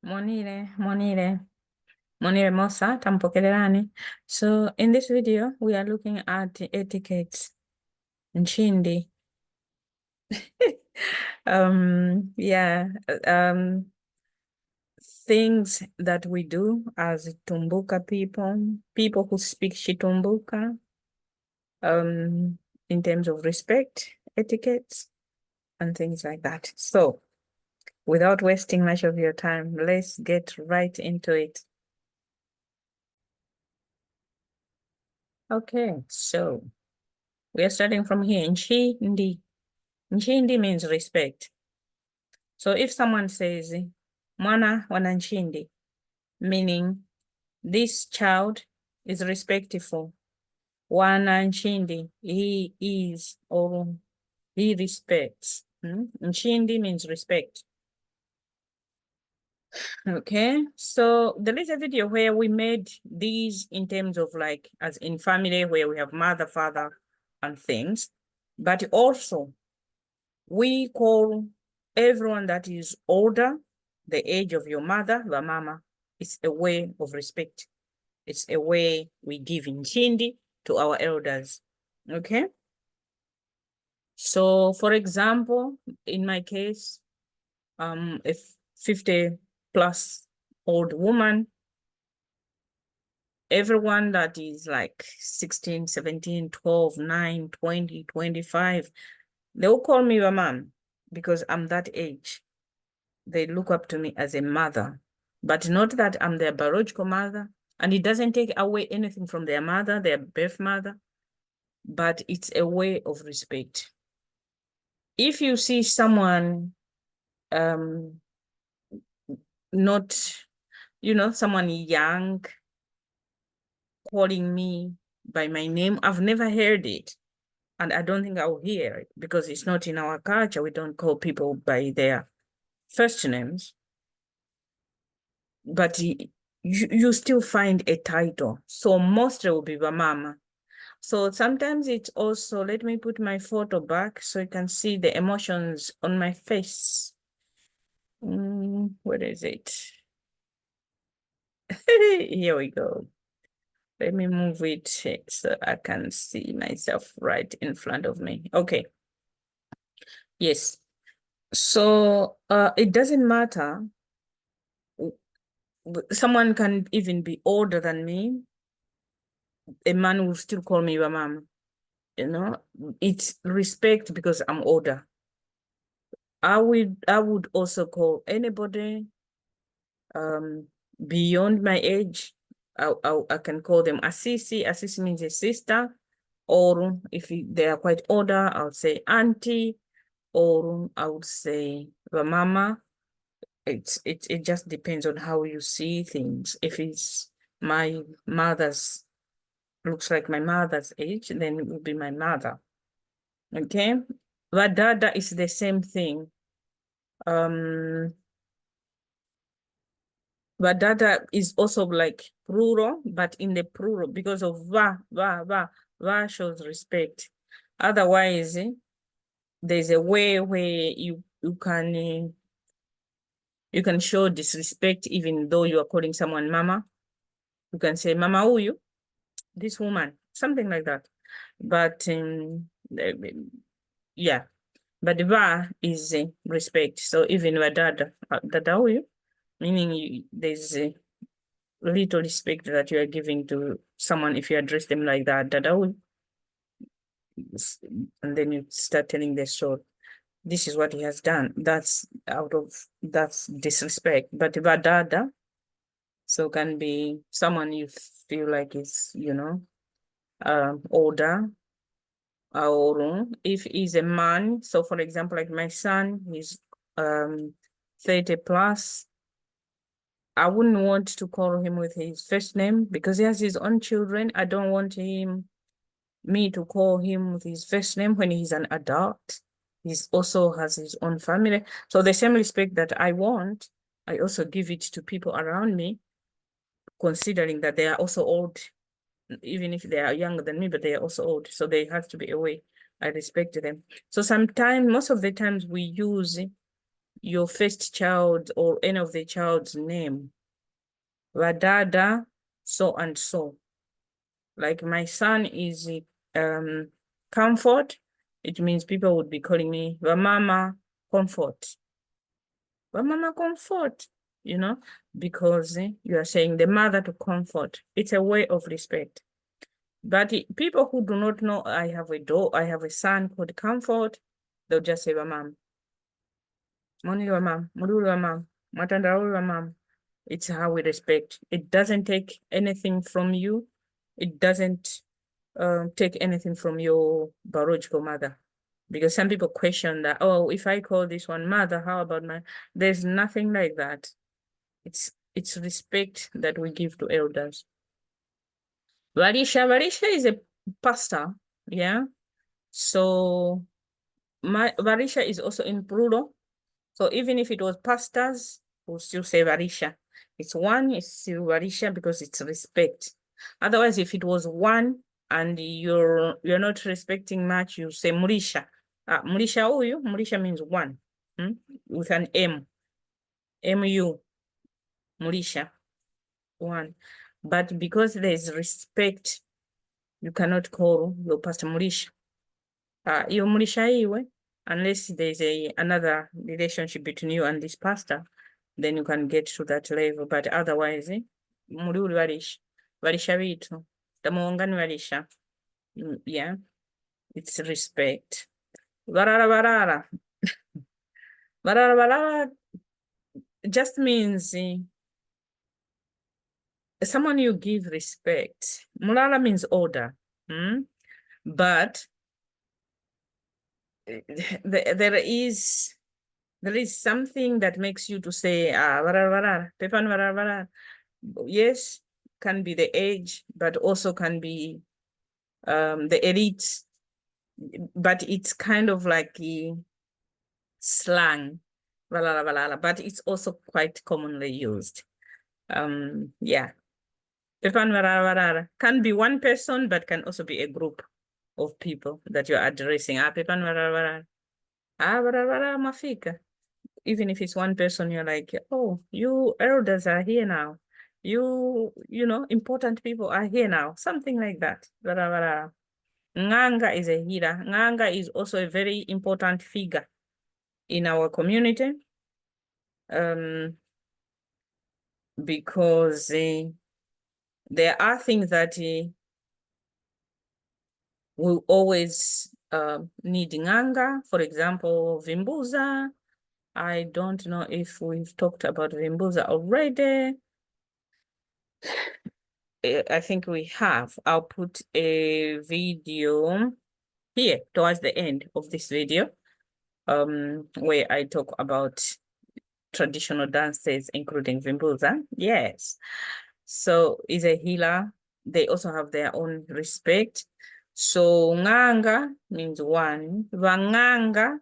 Monire Mosa, tampokelelani. So in this video, we are looking at etiquettes. Nchindi. Yeah, things that we do as Tumbuka people who speak Chitumbuka, in terms of respect, etiquettes, and things like that. So without wasting much of your time, let's get right into it. Okay, so we are starting from here. Nchindi. Nchindi means respect. So if someone says, mwana wana nchindi, meaning this child is respectful. Wana nchindi, he is or he respects. Nchindi means respect. Okay, so there is a video where we made these in terms of like, as in family, where we have mother, father, and things. But also, we call everyone that is older, the age of your mother, the mama. It's a way of respect. It's a way we give nchindi to our elders. Okay? So, for example, in my case, a 50 plus old woman, everyone that is like 16, 17, 12, 9, 20, 25, they'll call me your mom because I'm that age. They look up to me as a mother, but not that I'm their biological mother. And it doesn't take away anything from their mother, their birth mother, but it's a way of respect. If you see someone, not, someone young calling me by my name, I've never heard it. And I don't think I'll hear it because it's not in our culture. We don't call people by their first names. But you still find a title. So mostly will be mama. So sometimes it's also, let me put my photo back so you can see the emotions on my face. Where is it? Here we go. Let me move it so I can see myself right in front of me. Okay. Yes. So it doesn't matter. Someone can even be older than me. A man will still call me your mom. It's respect because I'm older. I would also call anybody beyond my age. I can call them Asisi. Asisi means a sister, or if they are quite older, I would say auntie, or I would say the mama. It just depends on how you see things. If it's my mother's, looks like my mother's age, then it will be my mother. Okay, Vadada is the same thing. Vadada is also like plural, but in the plural because of va shows respect. Otherwise, there's a way where you can show disrespect even though you are calling someone mama. You can say mama uyu, this woman, something like that. But yeah, but va is respect. So even vadada, dada uyu, meaning there's a little respect that you are giving to someone if you address them like that, dada uyu. And then you start telling the story. This is what he has done. That's disrespect. But vadada, so can be someone you feel like is, older, or if he's a man. So for example, like my son, he's 30 plus. I wouldn't want to call him with his first name because he has his own children. I don't want me to call him with his first name when he's an adult. He also has his own family. So the same respect that I want, I also give it to people around me, considering that they are also old, even if they are younger than me, but they are also old. So they have to be away. I respect them. So sometimes, most of the times we use your first child or any of the child's name. Vadada, so and so. Like my son is Comfort. It means people would be calling me Vamama Comfort. Vamama Comfort, you know, because you are saying the mother to comfort. It's a way of respect. But people who do not know I have a son called Comfort, they'll just say Vamam. Moni Vamam, Mudulu Vamam, Matandaulu Vamam. It's how we respect. It doesn't take anything from you. It doesn't take anything from your biological mother. Because some people question that, oh, if I call this one mother, how about my, there's nothing like that. It's respect that we give to elders. Varisha is a pastor, yeah. So my Varisha is also in plural. So even if it was pastors, we'll still say Varisha. It's one, it's still Varisha because it's respect. Otherwise, if it was one and you're not respecting much, you say Murisha. Murisha uyu, Murisha means one, with an M. M-U, Murisha, one. But because there's respect, you cannot call your pastor Murisha. Iyo Murisha iwe, unless there's another relationship between you and this pastor, then you can get to that level. But otherwise, muri uri varisha. Varisha vitu. Tamuongani varisha. Yeah, it's respect. Varara varara. Varara varara just means someone you give respect. Mulala means order. But there is something that makes you to say varara varara. Pepan varara varara. Yes, can be the age, but also can be the elite. But it's kind of like slang, but it's also quite commonly used. Yeah. Pepan can be one person, but can also be a group of people that you're addressing. Pepan mafika. Even if it's one person, you're like, oh, you elders are here now. You know, important people are here now. Something like that. Nganga is a healer. Nganga is also a very important figure in our community. Because there are things that we always need Nganga. For example, Vimbuza. I don't know if we've talked about Vimbuza already. I think we have. I'll put a video here towards the end of this video, where I talk about traditional dances, including Vimbuza. Yes. So is a healer. They also have their own respect. So Nganga means one. Vanganga,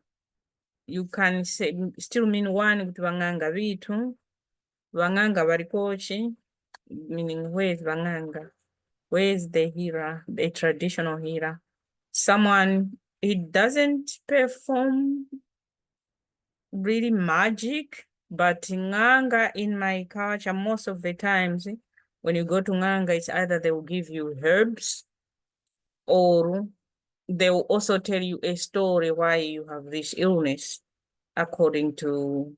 you can say still mean one with Vanganga vitu. Vanganga varikochi, meaning where's Vanganga? Where's the healer, the traditional healer? Someone, he doesn't perform really magic, but Nganga in my culture, most of the times, when you go to Nganga, it's either they will give you herbs or they will also tell you a story why you have this illness. According to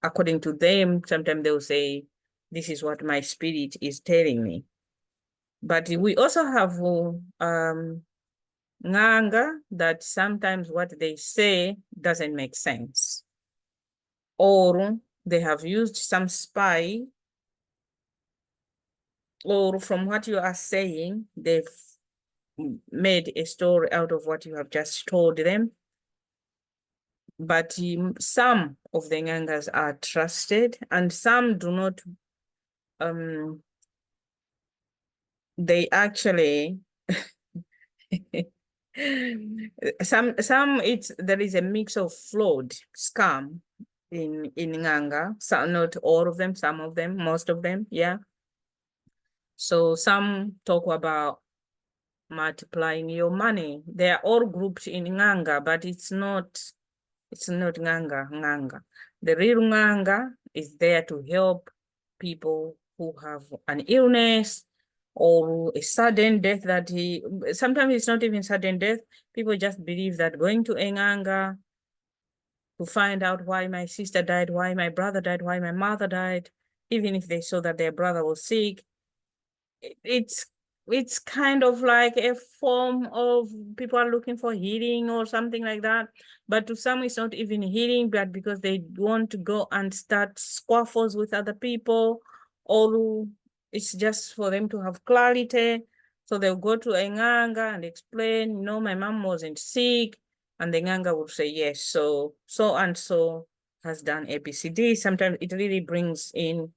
them, sometimes they'll say, this is what my spirit is telling me. But we also have Nganga that sometimes what they say doesn't make sense. Or they have used some spy, or from what you are saying, they've made a story out of what you have just told them. But some of the Ngangas are trusted and some do not. They actually there is a mix of fraud, scam in Nganga. So not all of them, some of them, most of them, yeah. So some talk about multiplying your money. They are all grouped in Nganga, but it's not It's not nganga. The real nganga is there to help people who have an illness or a sudden death that sometimes it's not even sudden death. People just believe that going to a nganga to find out why my sister died, why my brother died, why my mother died, even if they saw that their brother was sick, it's it's kind of like a form of people are looking for healing or something like that. But to some, it's not even healing, but because they want to go and start squaffles with other people, or it's just for them to have clarity. So they'll go to a nganga and explain, my mom wasn't sick. And the nganga would say, yes, so and so has done ABCD. Sometimes it really brings in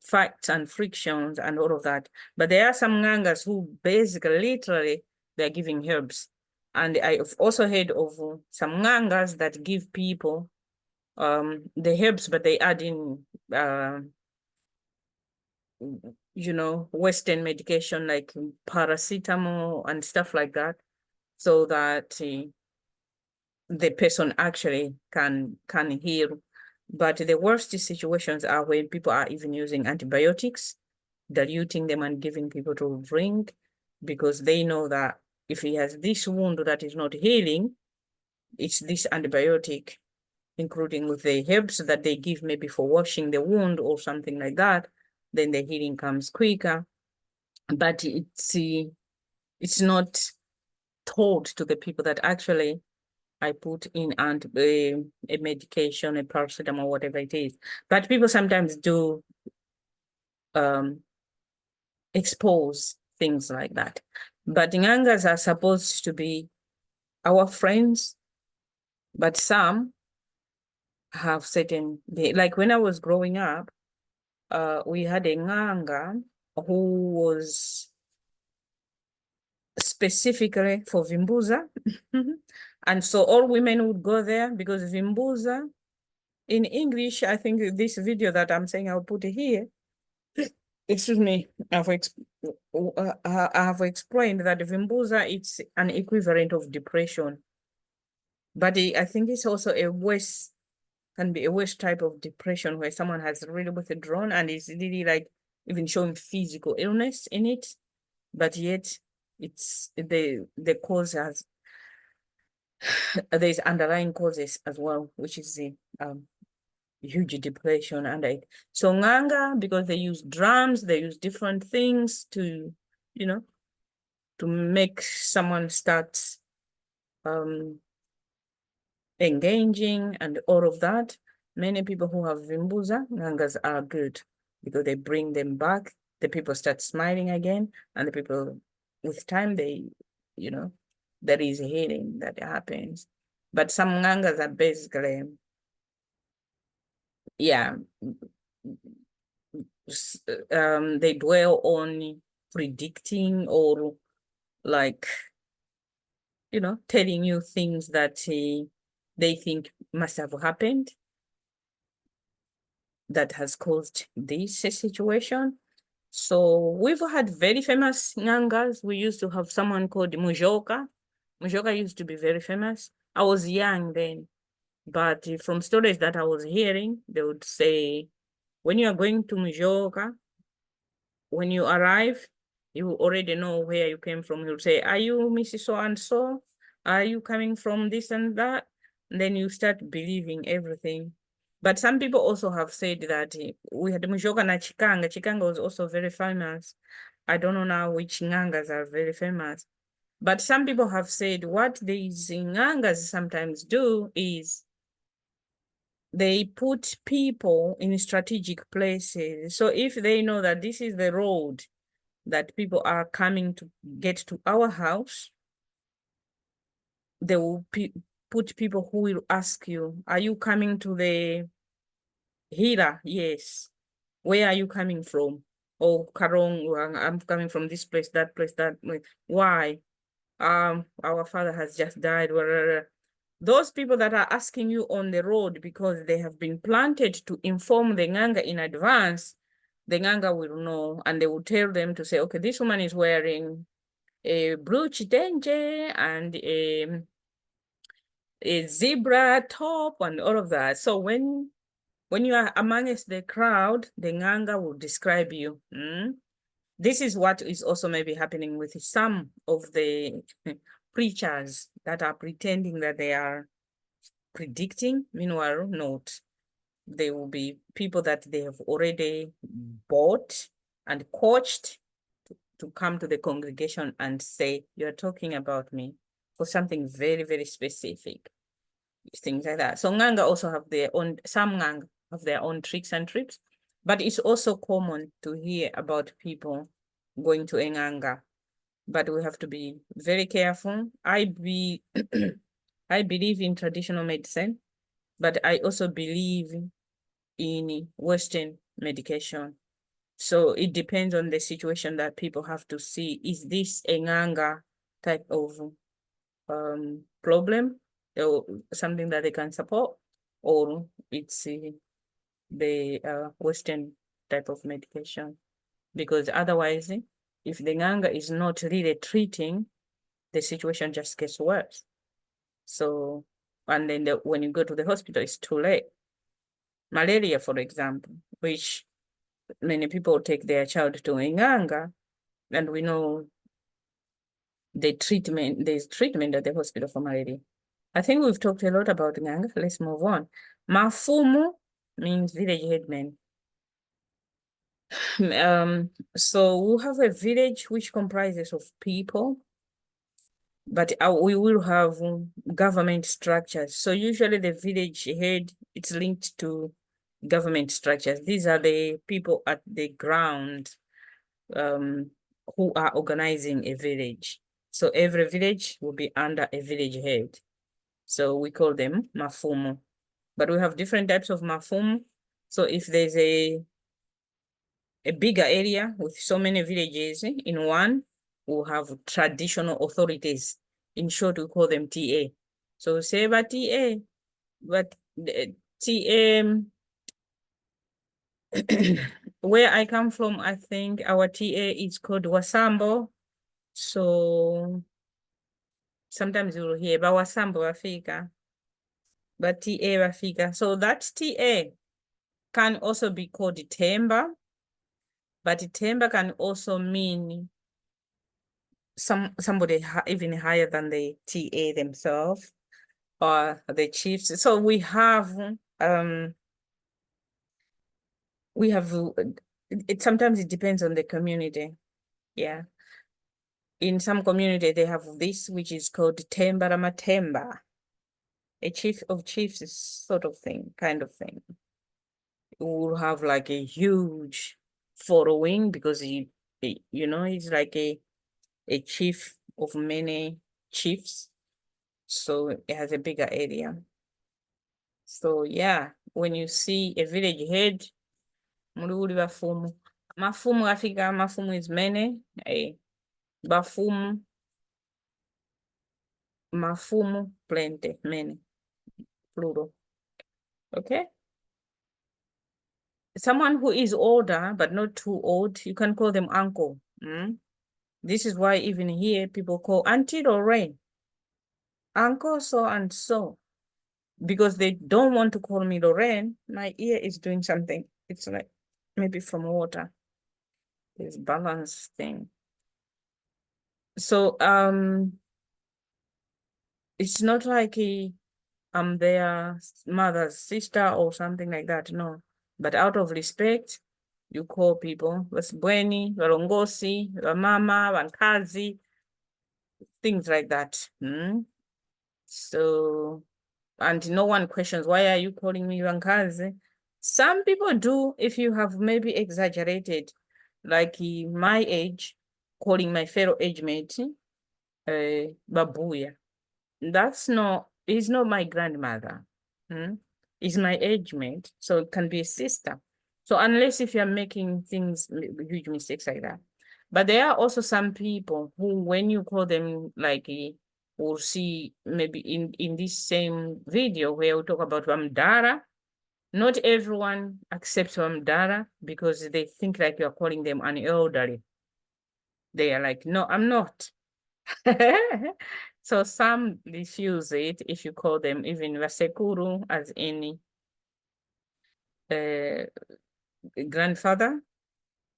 facts and frictions and all of that. But there are some ngangas who basically literally they're giving herbs. And I've also heard of some ngangas that give people the herbs, but they add in Western medication like paracetamol and stuff like that, so that the person actually can heal. But the worst situations are when people are even using antibiotics, diluting them and giving people to drink, because they know that if he has this wound that is not healing, it's this antibiotic, including with the herbs that they give maybe for washing the wound or something like that, then the healing comes quicker. But it's not told to the people that actually I put in a medication, a paracetamol, whatever it is. But people sometimes do expose things like that. But ngangas are supposed to be our friends, but some have certain, like when I was growing up, we had a nganga who was specifically for Vimbuza. And so all women would go there because Vimbuza, in English, I think this video that I'm saying I'll put it here, excuse me, I have explained that Vimbuza, it's an equivalent of depression. But I think it's also can be a worse type of depression where someone has really withdrawn and is really like even showing physical illness in it, but yet it's the cause has there's underlying causes as well, which is the huge depression under it. So nganga, because they use drums, they use different things to make someone start engaging and all of that. Many people who have Vimbuza, ngangas are good because they bring them back. The people start smiling again, and the people, with time, there is healing that happens. But some ngangas are basically, yeah, they dwell on predicting or like, telling you things that they think must have happened that has caused this situation. So we've had very famous nyangas. We used to have someone called Mujoka. Mujoka used to be very famous. I was young then, but from stories that I was hearing, they would say, when you are going to Mujoka, when you arrive, you already know where you came from. He'll say, are you Mrs. So-and-so? Are you coming from this and that? And then you start believing everything. But some people also have said that we had Mushoka na Chikanga. Chikanga was also very famous. I don't know now which ngangas are very famous. But some people have said what these ngangas sometimes do is they put people in strategic places. So if they know that this is the road that people are coming to get to our house, they will put people who will ask you, are you coming to the Hira? Yes. Where are you coming from? Oh, Karong, I'm coming from this place, that place, that place. Why? Our father has just died. Those people that are asking you on the road because they have been planted to inform the nganga in advance, the nganga will know, and they will tell them to say, okay, this woman is wearing a blue chitenje and a zebra top and all of that. So when you are amongst the crowd, the nganga will describe you. This is what is also maybe happening with some of the preachers that are pretending that they are predicting, meanwhile, not. They will be people that they have already bought and coached to come to the congregation and say, you're talking about me for something very, very specific. Things like that. So nganga also have their own, some nganga have their own tricks and trips, but it's also common to hear about people going to a nganga. But we have to be very careful. I believe in traditional medicine, but I also believe in Western medication. So it depends on the situation that people have to see. Is this a nganga type of problem or something that they can support, or it's the Western type of medication? Because otherwise, if the nganga is not really treating, the situation just gets worse. So, and then when you go to the hospital, it's too late. Malaria, for example, which many people take their child to a nganga, and we know there's treatment at the hospital for malaria. I think we've talked a lot about nganga. Let's move on. Mafumu means village headman. So we'll have a village which comprises of people, but we will have government structures. So usually the village head, it's linked to government structures. These are the people at the ground who are organizing a village. So every village will be under a village head. So we call them mafumu. But we have different types of mafumu. So if there's a bigger area with so many villages in one, we'll have traditional authorities. In short, we call them TA. So say about TA, but the TA, where I come from, I think our TA is called Wasambo. So sometimes you'll hear about Wasambo Wafika, but TA Wafika. So that TA can also be called Temba, but Temba can also mean somebody even higher than the TA themselves or the chiefs. So we have sometimes it depends on the community. Yeah. In some community they have this which is called Tembarama Temba, a chief of chiefs sort of thing, kind of thing. Will have like a huge following because he's like a chief of many chiefs. So it has a bigger area. So yeah, when you see a village head, mululi bafumu. Mafumu Africa, mafumu is many. Bafumu, mafumu, plenty, many, plural. Okay. Someone who is older, but not too old, you can call them uncle. This is why even here people call Auntie Lorraine, uncle so and so, because they don't want to call me Lorraine. My ear is doing something. It's like maybe from water. This balance thing. So it's not like I'm their mother's sister or something like that. No, but out of respect, you call people Wasbweni, Walongosi, Wamama, Wankazi, things like that. So, and no one questions, why are you calling me Wankazi? Some people do if you have maybe exaggerated, like my age, calling my fellow age mate Babuya. He's not my grandmother. He's my age mate, so it can be a sister. So unless if you're making things, huge mistakes like that. But there are also some people who, when you call them like we'll see maybe in this same video where we talk about Wamdara, not everyone accepts Wamdara because they think like you're calling them an elderly. They are like, no, I'm not. So some refuse it if you call them even vasekuru, as in grandfather.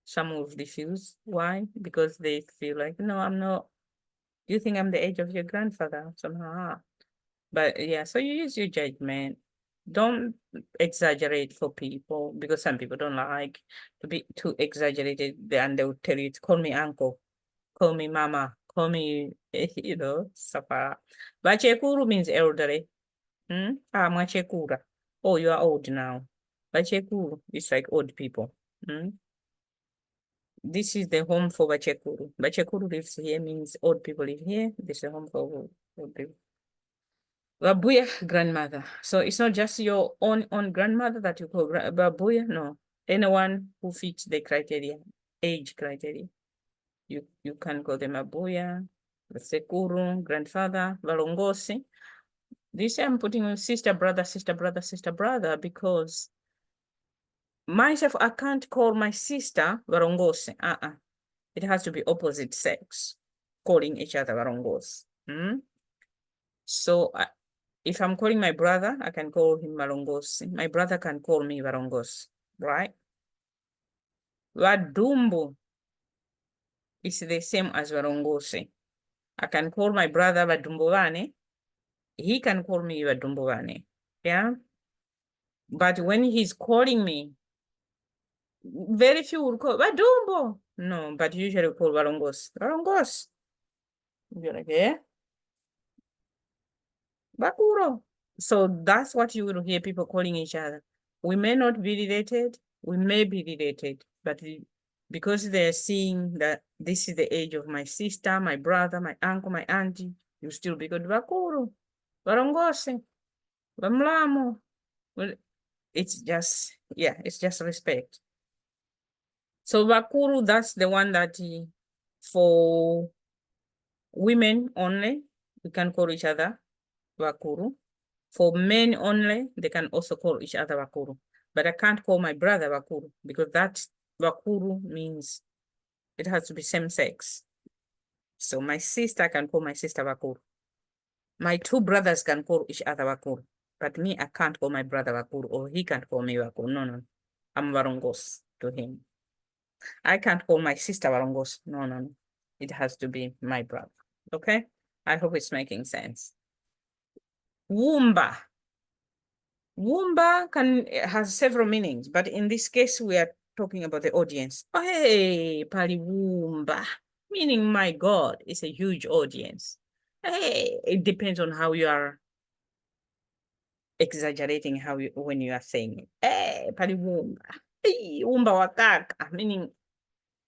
Some will refuse. Why? Because they feel like, no, I'm not. You think I'm the age of your grandfather somehow? But yeah, so you use your judgment. Don't exaggerate for people, because some people don't like to be too exaggerated, and they will tell you to call me uncle, call me mama, call me, stuff like that. Bachekuru means elderly. Mwachekura. Oh, you are old now. Bachekuru is like old people. This is the home for Bachekuru. Bachekuru lives here means old people live here. This is the home for old people. Babuya, grandmother. So it's not just your own grandmother that you call Babuya. No, anyone who fits the criteria, age criteria, you can call them Babuya, Sekuru, grandfather, Valongosi. This I'm putting sister, brother, sister, brother, sister, brother, because myself, I can't call my sister Varongosi. It has to be opposite sex, calling each other Varongosi. So if I'm calling my brother, I can call him Malongosi. My brother can call me Varongosi, right? Vadumbu is the same as Varongosi. I can call my brother Vadumbovane. He can call me Vadumbovane. Yeah. But when he's calling me, very few will call Vadumbo. No, but usually we call Varongos. Varongos. You're like, yeah. Bakuro. So that's what you will hear people calling each other. We may not be related, we may be related, but because they're seeing that this is the age of my sister, my brother, my uncle, my auntie, you still be called Bakuro, Varongose, Bamlamo. Well, it's just, yeah, it's just respect. So Bakuru, that's the one that for women only, we can call each other Bakuru. For men only, they can also call each other Bakuru. But I can't call my brother Bakuru, because that Bakuru means it has to be same sex. So my sister can call my sister Bakuru. My two brothers can call each other Bakuru. But me, I can't call my brother Bakuru, or he can't call me Bakuru. No. I'm Varongos to him. I can't call my sister Varongos. No. It has to be my brother. Okay? I hope it's making sense. Wumba. Wumba has several meanings, but in this case, we are talking about the audience. Oh, hey, Pali Wumba. Meaning, my God, it's a huge audience. Hey, it depends on how you are exaggerating when you are saying it. Hey, Pali Wumba. Hey, Wumba Wataka. Meaning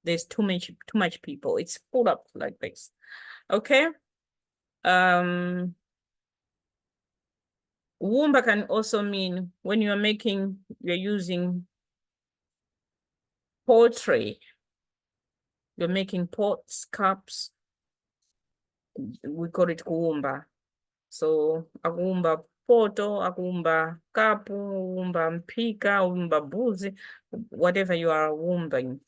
there's too much people. It's full up like this. Okay. Wumba can also mean when you're using pottery. You're making pots, cups. We call it kuumba. So akuumba poto, akuumba kapu, umba mpika, umba buzi, whatever you are wumbing,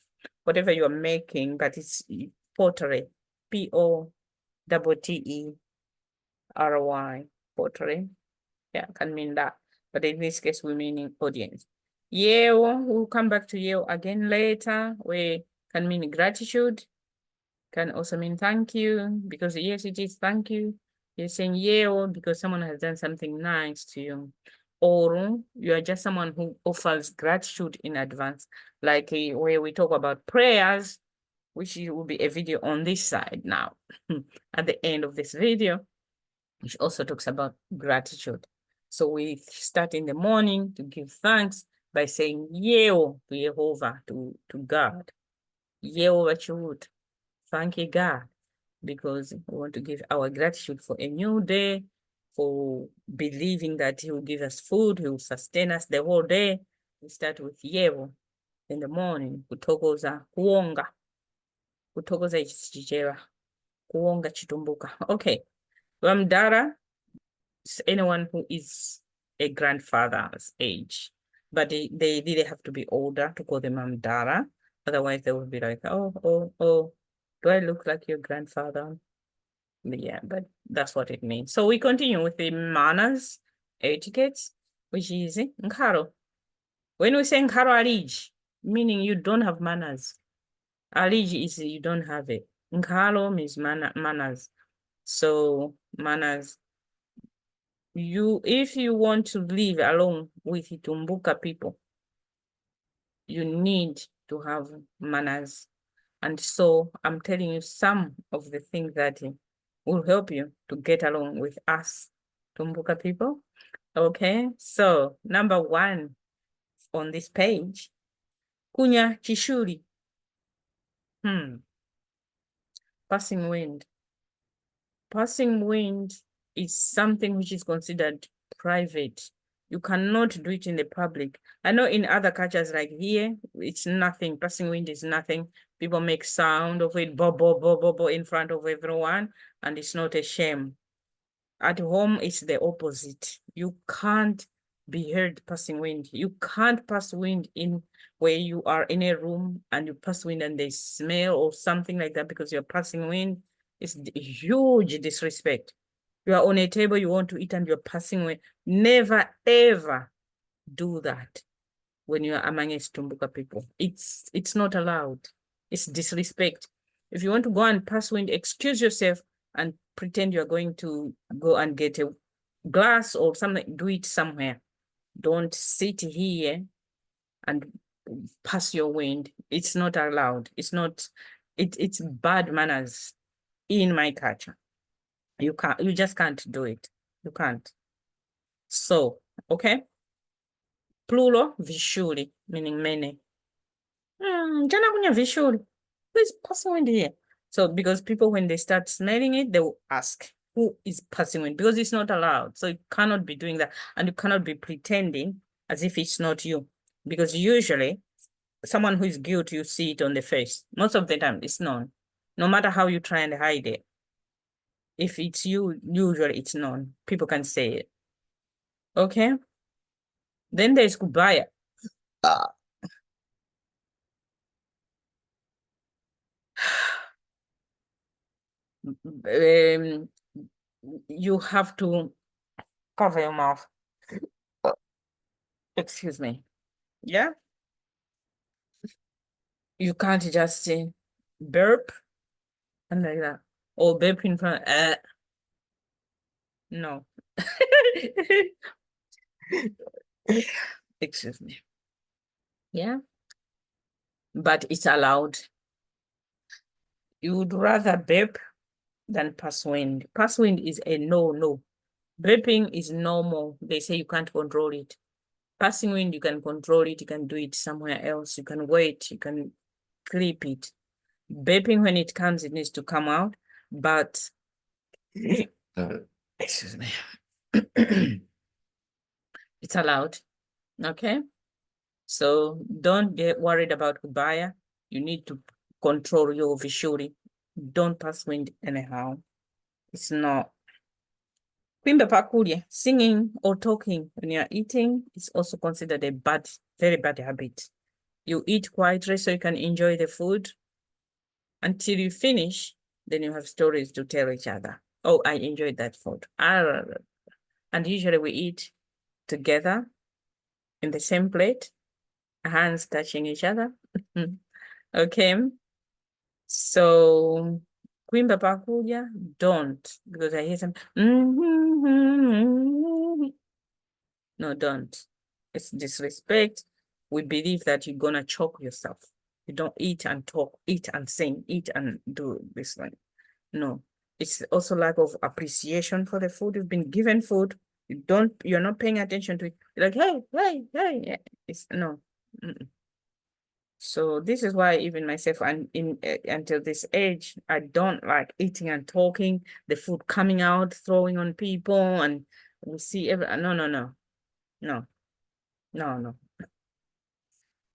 whatever you are making, but it's pottery. Pottery, pottery. Yeah, can mean that. But in this case, we mean audience. Yeo, we'll come back to yeo again later. We can mean gratitude. Can also mean thank you, because yes, it is thank you. You're saying yeo because someone has done something nice to you. Or you are just someone who offers gratitude in advance. Like where we talk about prayers, which will be a video on this side now, at the end of this video, which also talks about gratitude. So we start in the morning to give thanks by saying yeo to Jehovah, to God. Yeo what you would. Thank you, God, because we want to give our gratitude for a new day, for believing that He will give us food, He will sustain us the whole day. We start with yeo in the morning, kutokoza kuonga. Kutokoza ichichera, kuonga chitumbuka. Okay, Wamdara is anyone who is a grandfather's age, but they really have to be older to call them Wamdara. Otherwise, they will be like, oh, do I look like your grandfather? Yeah, but that's what it means. So we continue with the manners, etiquettes, which is nkaro. When we say nkaro aliji, meaning you don't have manners. Aliji is you don't have it. Nkaro means manners. So manners. If you want to live along with the Tumbuka people, you need to have manners. And so I'm telling you some of the things that will help you to get along with us, Tumbuka people. Okay, so number 1 on this page, kunya chishuri. Passing wind. Passing wind is something which is considered private. You cannot do it in the public. I know in other cultures like here, it's nothing. Passing wind is nothing. People make sound of it, bo, bo, bo, bo, bo, in front of everyone, and it's not a shame. At home, it's the opposite. You can't be heard passing wind. You can't pass wind in where you are in a room and you pass wind and they smell or something like that because you're passing wind. It's huge disrespect. You are on a table, you want to eat and you're passing wind. Never, ever do that when you are among Tumbuka people. It's not allowed. It's disrespect. If you want to go and pass wind, excuse yourself and pretend you're going to go and get a glass or something, do it somewhere. Don't sit here and pass your wind. It's not allowed. It's bad manners in my culture. You just can't do it. You can't. So, okay. Plural, vishuli, meaning many. Jana kunya vishuli. Who is passing wind here? So because people, when they start smelling it, they will ask, who is passing wind? Because it's not allowed. So you cannot be doing that. And you cannot be pretending as if it's not you. Because usually, someone who is guilty, you see it on the face. Most of the time, it's known. No matter how you try and hide it. If it's you, usually it's known. People can say it. Okay? Then there's kubaya. You have to cover your mouth. Excuse me. Yeah? You can't just burp and like that. Or burp in front. No. Excuse me. Yeah? But it's allowed. You would rather burp than pass wind. Pass wind is a no. Burping is normal. They say you can't control it. Passing wind, you can control it. You can do it somewhere else. You can wait. You can clip it. Burping, when it comes, it needs to come out. But, excuse me, it's allowed. Okay? So don't get worried about kubaya. You need to control your vishuri. Don't pass wind anyhow. It's not. Kwimba pakulya, singing or talking when you're eating is also considered a bad, very bad habit. You eat quietly so you can enjoy the food until you finish, then you have stories to tell each other. Oh, I enjoyed that food. And usually we eat together in the same plate, hands touching each other. Okay. So Kwimba pakuja, don't, because I hear some. No, don't. It's disrespect. We believe that you're gonna choke yourself. You don't eat and talk, eat and sing, eat and do this one. No. It's also lack of appreciation for the food. You've been given food. You're not paying attention to it. You're like, hey. It's no. Mm-mm. So this is why even myself, and until this age, I don't like eating and talking, the food coming out, throwing on people, and we see no.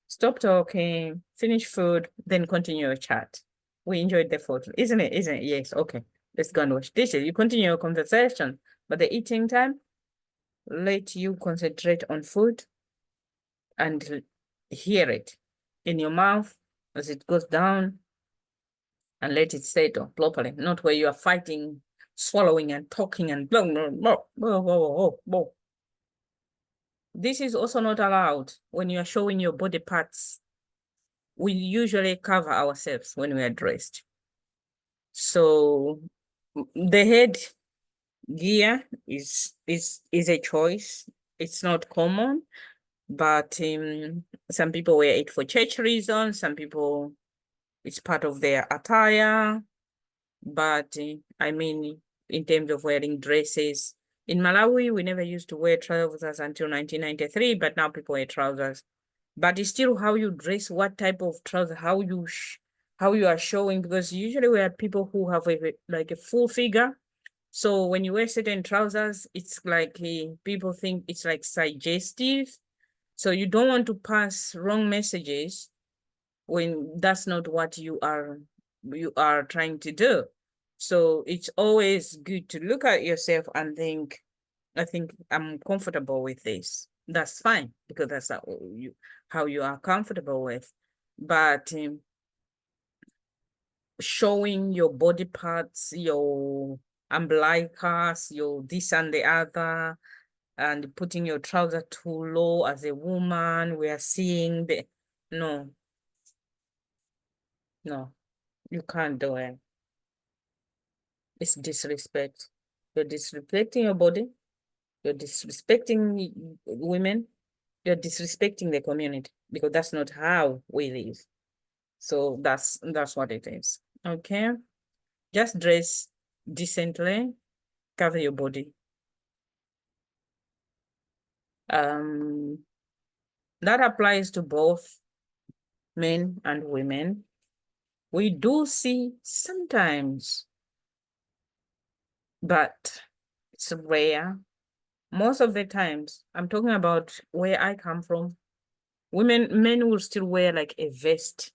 Stop talking, finish food, then continue your chat. We enjoyed the food, isn't it? Isn't it? Yes. Okay. Let's go and wash dishes. You continue your conversation, but the eating time, let you concentrate on food and hear it in your mouth as it goes down, and let it settle properly, not where you are fighting swallowing and talking and blah, blah, blah, blah, blah, blah, blah. This is also not allowed when you are showing your body parts. We usually cover ourselves when we are dressed. So the head gear is a choice. It's not common, but some people wear it for church reasons. Some people, it's part of their attire. But I mean, in terms of wearing dresses, in Malawi, we never used to wear trousers until 1993, but now people wear trousers. But it's still how you dress, what type of trouser, how you are showing, because usually we have people who have like a full figure. So when you wear certain trousers, it's like people think it's like suggestive. So you don't want to pass wrong messages when that's not what you are trying to do. So it's always good to look at yourself and think, I think I'm comfortable with this. That's fine, because that's how you are comfortable with. But showing your body parts, your umbilicus, your this and the other, and putting your trouser too low as a woman, we are seeing no, you can't do it. It's disrespect. You're disrespecting your body. You're disrespecting women. You're disrespecting the community, because that's not how we live. So that's what it is. Okay. Just dress decently, cover your body. That applies to both men and women. We do see sometimes, but it's rare. Most of the times, I'm talking about where I come from, men will still wear like a vest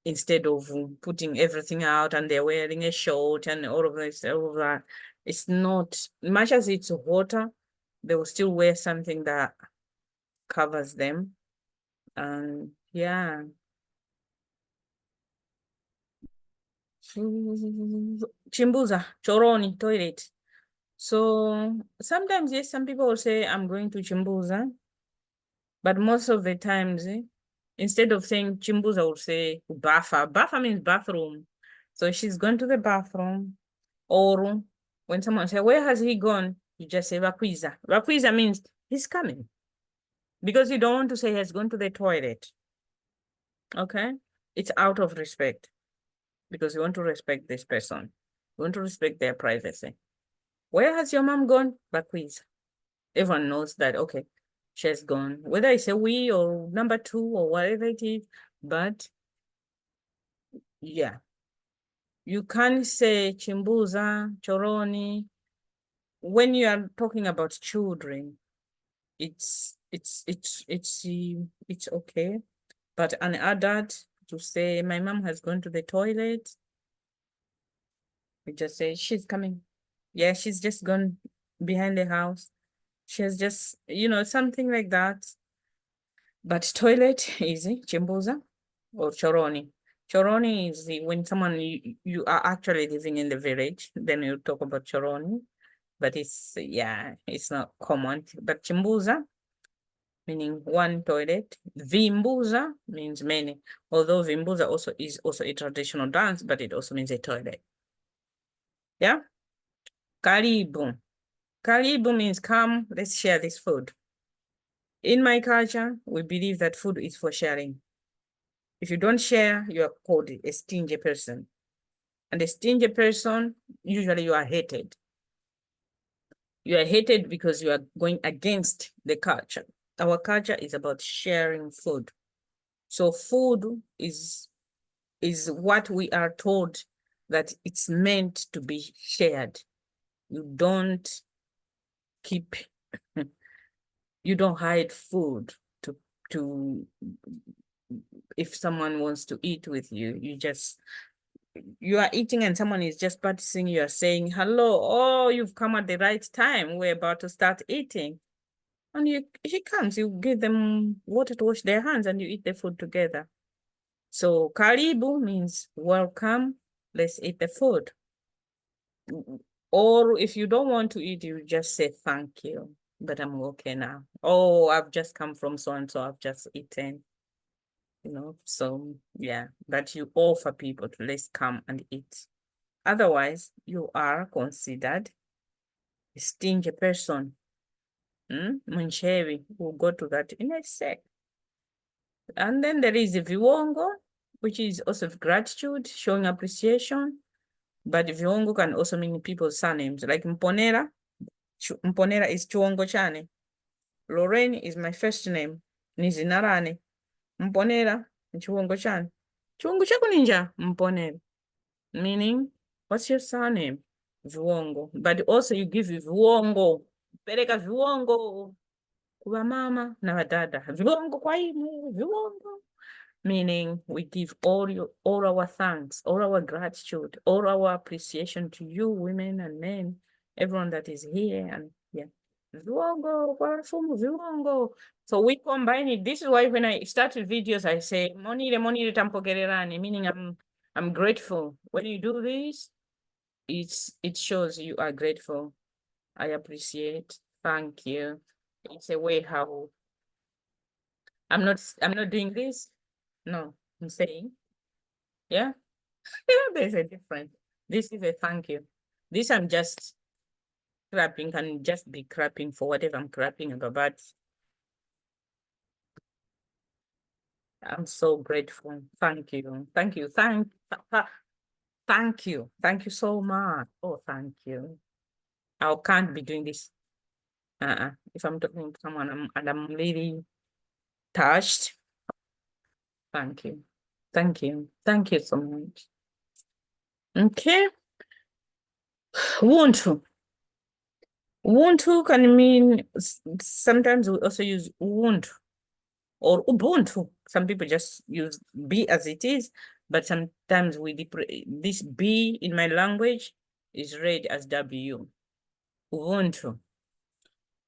instead of putting everything out, and they're wearing a short and all of this, all of that. It's not, much as it's hotter, they will still wear something that covers them. And yeah. Chimbuza, Choroni, toilet. So sometimes, yes, some people will say, I'm going to Chimbuza. But most of the times, instead of saying Chimbuza, will say Bafa. Bafa means bathroom. So she's gone to the bathroom. Or when someone says, where has he gone? You just say Vakwiza. Vakwiza means he's coming. Because you don't want to say he has gone to the toilet. Okay? It's out of respect. Because you want to respect this person. You want to respect their privacy. Where has your mom gone? Vakwiza. Everyone knows that, okay, she has gone. Whether it's a we or number two or whatever it is, but yeah. You can't say Chimbuza, Choroni. When you are talking about children, it's okay. But an adult to say, my mom has gone to the toilet, we just say, she's coming. Yeah, she's just gone behind the house. She has just, something like that. But toilet is Chimbuza or Choroni. Choroni is when someone, you are actually living in the village, then you talk about Choroni. But it's not common. But Chimbuza, meaning one toilet. Vimbuza means many. Although Vimbuza is also a traditional dance, but it also means a toilet. Yeah? Karibu. Karibu means come, let's share this food. In my culture, we believe that food is for sharing. If you don't share, you are called a stingy person. And a stingy person, usually you are hated. You are hated because you are going against the culture. Our culture is about sharing food. So food is what we are told that it's meant to be shared. You don't keep, you don't hide food to if someone wants to eat with you, you are eating and someone is just practicing, you are saying, hello, oh, you've come at the right time. We're about to start eating. And he comes, you give them water to wash their hands and you eat the food together. So karibu means welcome, let's eat the food. or if you don't want to eat, you just say thank you, but I'm okay now. Oh, I've just come from so and so, I've just eaten, So yeah, that you offer people to let's come and eat. Otherwise, you are considered a stingy person. Munchevi, we'll go to that in a sec. And then there is viwongo, which is also gratitude, showing appreciation. But viwongo can also mean people's surnames, like Mponera. Mponera is Chuongo Chane. Lorraine is my first name. Nizinarane. Mponera, Chuongo Chane. Chuongo chako ninja, Mponera. Meaning, what's your surname? Viwongo. But also you give viwongo. Pereka viwongo. Kuwa mama na wadada. Viwongo kwa imu, viwongo. Meaning we give all our thanks, all our gratitude, all our appreciation to you, women and men, everyone that is here, and yeah. Viwongo, viwongo. So we combine it. This is why when I started videos, I say monire tampogererani, meaning I'm grateful. When you do this, it shows you are grateful. I appreciate. Thank you. It's a way how I'm not doing this. No, I'm saying, yeah, there's a difference. This is a thank you. This I'm just clapping, can just be clapping for whatever I'm clapping about, but I'm so grateful. Thank you. Thank you. Thank you. Thank you so much. Oh, thank you. I can't be doing this. If I'm talking to someone and I'm really touched, thank you. Thank you. Thank you so much. Okay. Ubuntu. Ubuntu can mean, sometimes we also use Ubuntu or Ubuntu. Some people just use B as it is, but sometimes this B in my language is read as W. Ubuntu.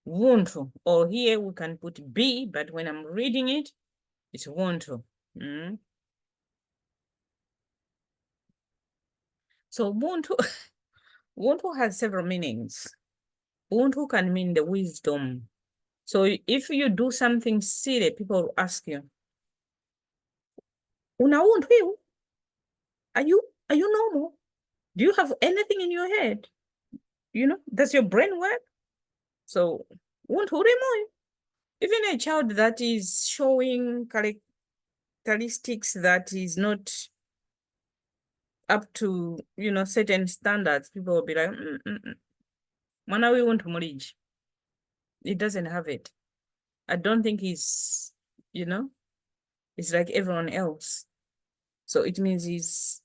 Ubuntu. Or here we can put B, but when I'm reading it, it's Ubuntu. So Ubuntu, Ubuntu has several meanings. Ubuntu can mean the wisdom. So if you do something silly, people will ask you, Una Ubuntu? Are you normal? Do you have anything in your head? Does your brain work? So even a child that is showing characteristics that is not up to certain standards, people will be like, Mana we want to It doesn't have it. I don't think he's like everyone else. So it means his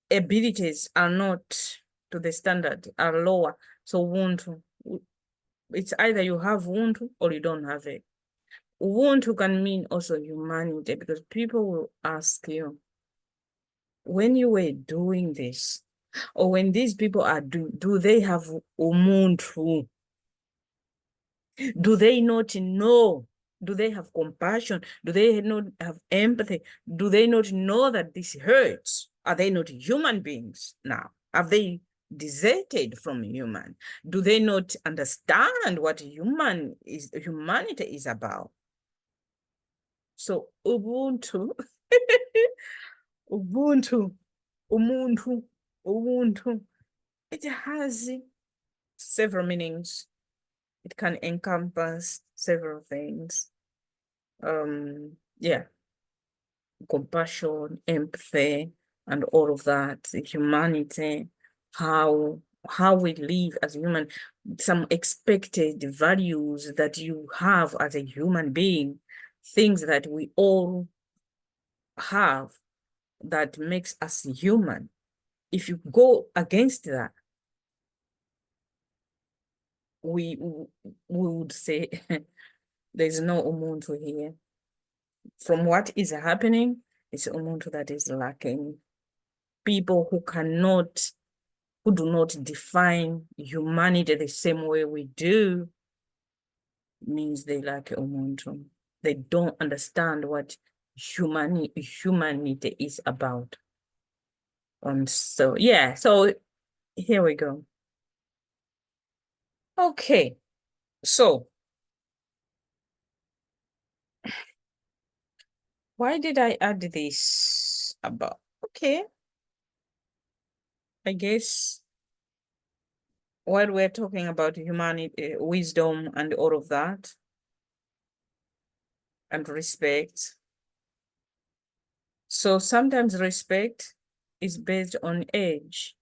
abilities are not to the standard, are lower. So it's either you have Ubuntu or you don't have it. Ubuntu can mean also humanity, because people will ask you, when you were doing this, or when these people are do they have umuntu? Do they not know? Do they have compassion? Do they not have empathy? Do they not know that this hurts? Are they not human beings now? Have they deserted from human? Do they not understand what humanity is about? So Ubuntu, Ubuntu, Ubuntu, it has several meanings. It can encompass several things. Yeah, compassion, empathy, and all of that, humanity, how we live as human, some expected values that you have as a human being, things that we all have that makes us human. If you go against that, we would say there's no Ubuntu here. From what is happening, it's Ubuntu that is lacking. People who do not define humanity the same way we do, means they lack Ubuntu. They don't understand what humanity is about. So yeah, so here we go. Okay, so why did I add this about? Okay, I guess while we're talking about humanity, wisdom, and all of that, and respect. So sometimes respect is based on age.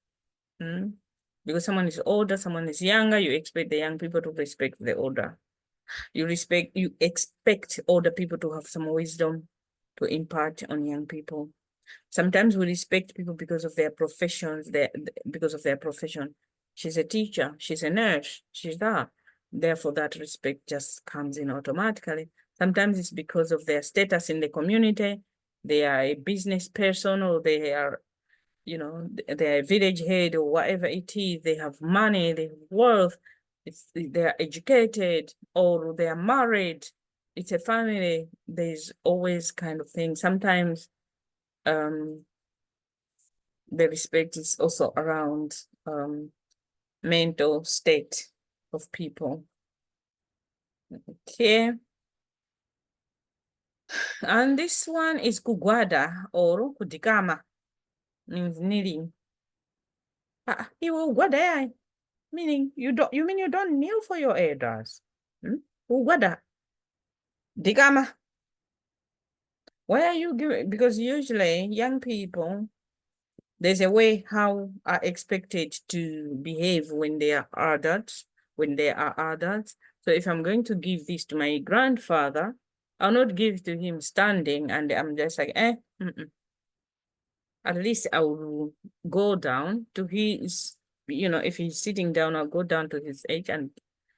Because someone is older, someone is younger, you expect the young people to respect the older. You expect older people to have some wisdom to impart on young people. Sometimes we respect people because of their professions, because of their profession. She's a teacher, she's a nurse, she's that. Therefore, that respect just comes in automatically. Sometimes it's because of their status in the community. They are a business person, or they are, they're a village head, or whatever it is. They have money, they have wealth, they're educated, or they are married. It's a family. There's always kind of thing. Sometimes the respect is also around mental state of people. Okay. And this one is kugwada or kudikama, means kneeling. Meaning you mean you don't kneel for your elders? Kugwada. Dikama. Why are you giving? Because usually young people, there's a way how are expected to behave when they are adults, So if I'm going to give this to my grandfather, I'll not give to him standing and I'm just like, At least I will go down to his, if he's sitting down, I'll go down to his age and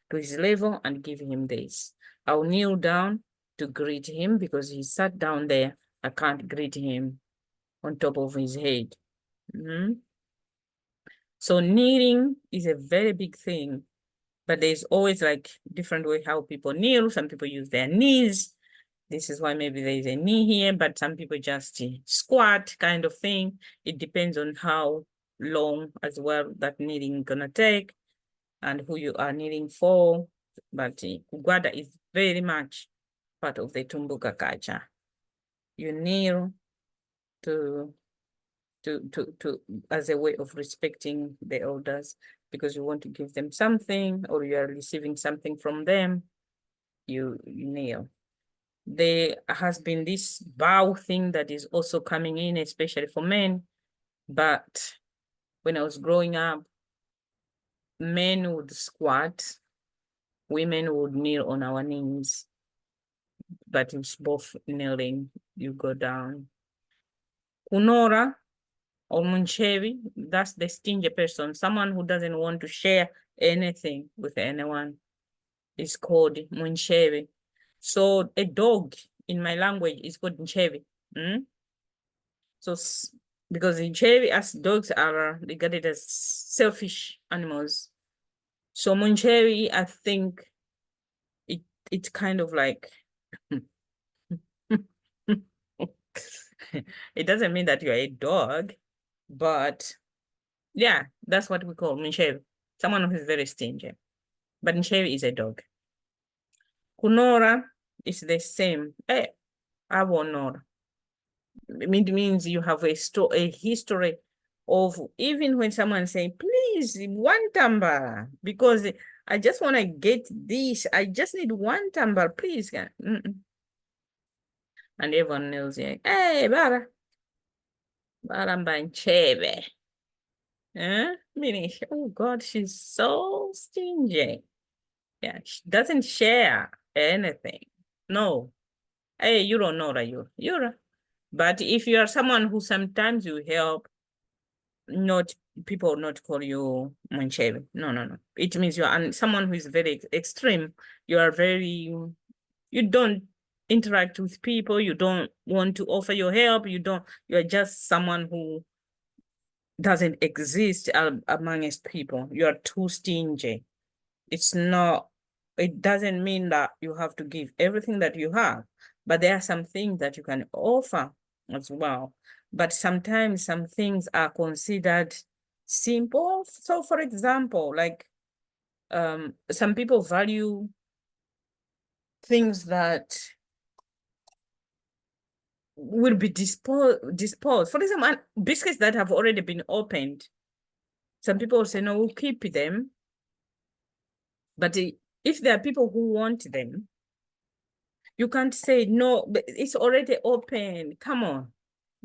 to his level and give him this. I'll kneel down to greet him because he sat down there. I can't greet him on top of his head. So kneeling is a very big thing, but there's always like different way how people kneel. Some people use their knees. This is why maybe there's a knee here, but some people just squat kind of thing. It depends on how long as well that kneeling gonna take and who you are kneeling for. But Kugwada is very much part of the Tumbuka culture. You kneel to as a way of respecting the elders because you want to give them something or you are receiving something from them, you kneel. There has been this bow thing that is also coming in, especially for men. But when I was growing up, men would squat, women would kneel on our knees, but it's both kneeling, you go down. Kunora or Munchevi, that's the stingy person, someone who doesn't want to share anything with anyone. Is called Munchevi. So a dog in my language is called Nchevi. So because Nchevi, as dogs are regarded as selfish animals. So Munchevi, I think it's kind of like it doesn't mean that you're a dog, but yeah, that's what we call Munchevi. Someone who is very stingy. But Nchevi is a dog. Kunora is the same. I won't know. It means you have a history of, even when someone saying, please, one tamba, because I just want to get this. I just need one tamba, please. And everyone knows, hey, Bara, Barambancheve. Meaning, oh God, she's so stingy. Yeah, she doesn't share anything. No. Hey, you don't know that you're. But if you are someone who sometimes you help, not people not call you Munchevi. No. It means you are someone who is very extreme. You are very, you don't interact with people. You don't want to offer your help. You're just someone who doesn't exist amongst people. You are too stingy. It doesn't mean that you have to give everything that you have, but there are some things that you can offer as well. but sometimes some things are considered simple. So for example, like some people value things that will be disposed. For example, biscuits that have already been opened. Some people say, no, we'll keep them. But if there are people who want them, you can't say, no, but it's already open. Come on,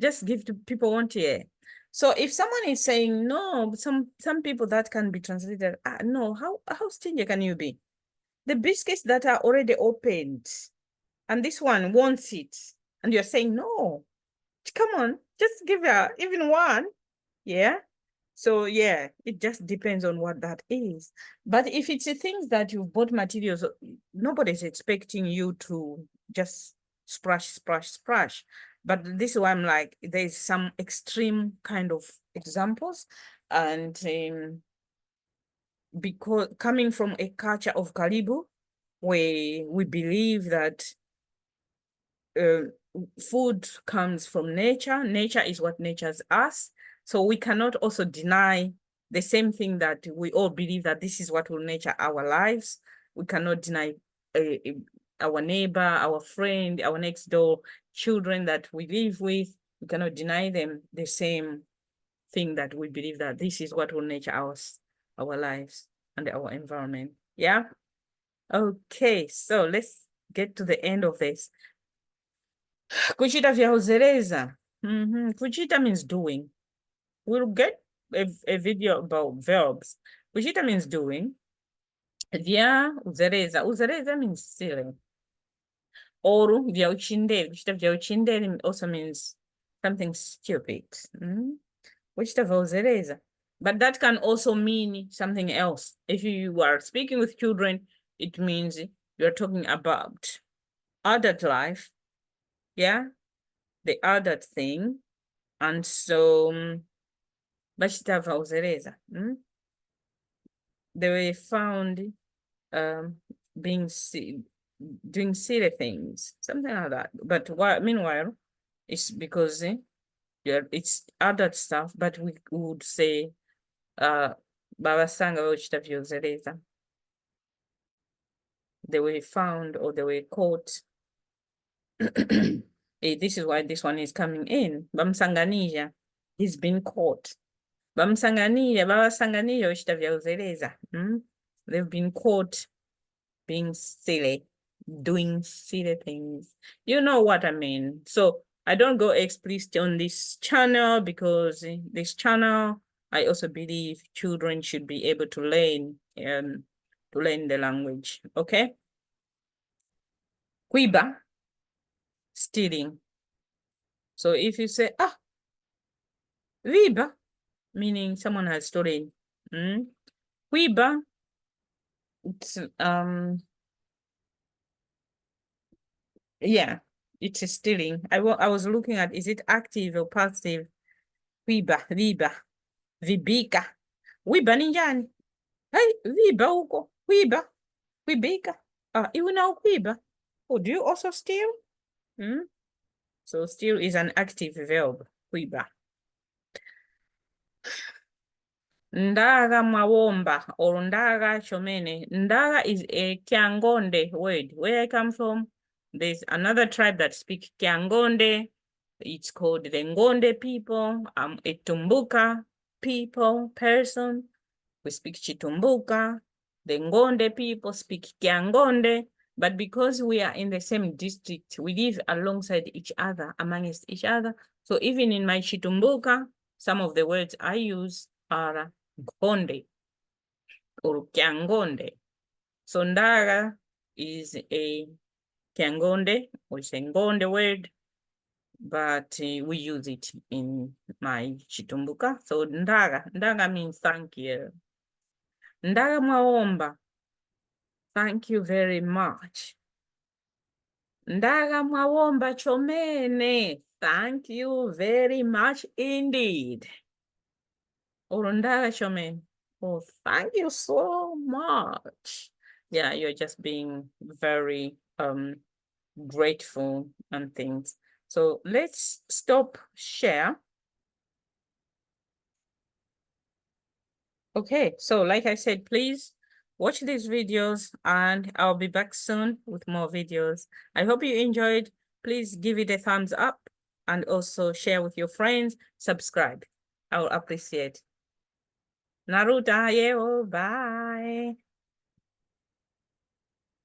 just give to people want it. So if someone is saying no, some people that can be translated, no, how stingy can you be? The biscuits that are already opened, and this one wants it, and you're saying no. Come on, just give her even one. Yeah. So yeah, it just depends on what that is. But if it's the things that you bought materials, nobody's expecting you to just splash. But this one, like, there's some extreme kind of examples, and because coming from a culture of Karibu, where we believe that food comes from nature. Nature is what nature's us. So we cannot also deny the same thing that we all believe that this is what will nature our lives. We cannot deny our neighbor, our friend, our next door children that we live with. We cannot deny them the same thing that we believe that this is what will nature our lives and our environment. Yeah. Okay, so let's get to the end of this. Kuchita vya uzereza. Kuchita means doing. We'll get a video about verbs. Kuchita means doing. Vya uzereza. Uzereza means stealing. Oru vya uchindeli. Kuchita vya uchindeli also means something stupid. Kuchita vya uzereza. But that can also mean something else. If you are speaking with children, it means you're talking about adult life. Yeah, the adult thing. And so, bachita vya uzereza. They were found doing silly things, something like that. But meanwhile, it's because it's adult stuff, but we would say babasanga bachita vya uzereza. They were found or they were caught. This is why this one is coming in. Bamsanganija, he's been caught. Bamsanganija, babasanganija bachita vya uzereza. They've been caught being silly, doing silly things. You know what I mean? So I don't go explicit on this channel because this channel, I also believe children should be able to learn the language. Okay? Kuiba, stealing. So if you say, viba, meaning someone has stolen. Kuiba, it's yeah, it's a stealing. I was looking at, is it active or passive? Viba, vibika. Wiba ni njani? Hey, viba huko. Wiba, wibika. You know wiba. Oh, do you also steal? So steal is an active verb. Wiba. Ndaga mwawomba or ndaga chomene. Ndaga is a Kyangonde word. Where I come from, there's another tribe that speak Kyangonde. It's called the Ngonde people. A Tumbuka person. We speak Chitumbuka. The Ngonde people speak Kyangonde. But because we are in the same district, we live alongside each other, amongst each other. So even in my Chitumbuka, some of the words I use are Ngonde or Kyangonde. So Ndaga is a Kyangonde or it's a Ngonde word, but we use it in my Chitumbuka. So Ndaga means thank you. Ndaga mwaomba, thank you very much. Ndaga mwaomba chomene, thank you very much indeed. Or ndaga chomene, oh, thank you so much. Yeah, you're just being very grateful and things. So let's stop share. Okay, so like I said, please watch these videos and I'll be back soon with more videos. I hope you enjoyed. Please give it a thumbs up and also share with your friends, subscribe. I will appreciate. Naruto, bye.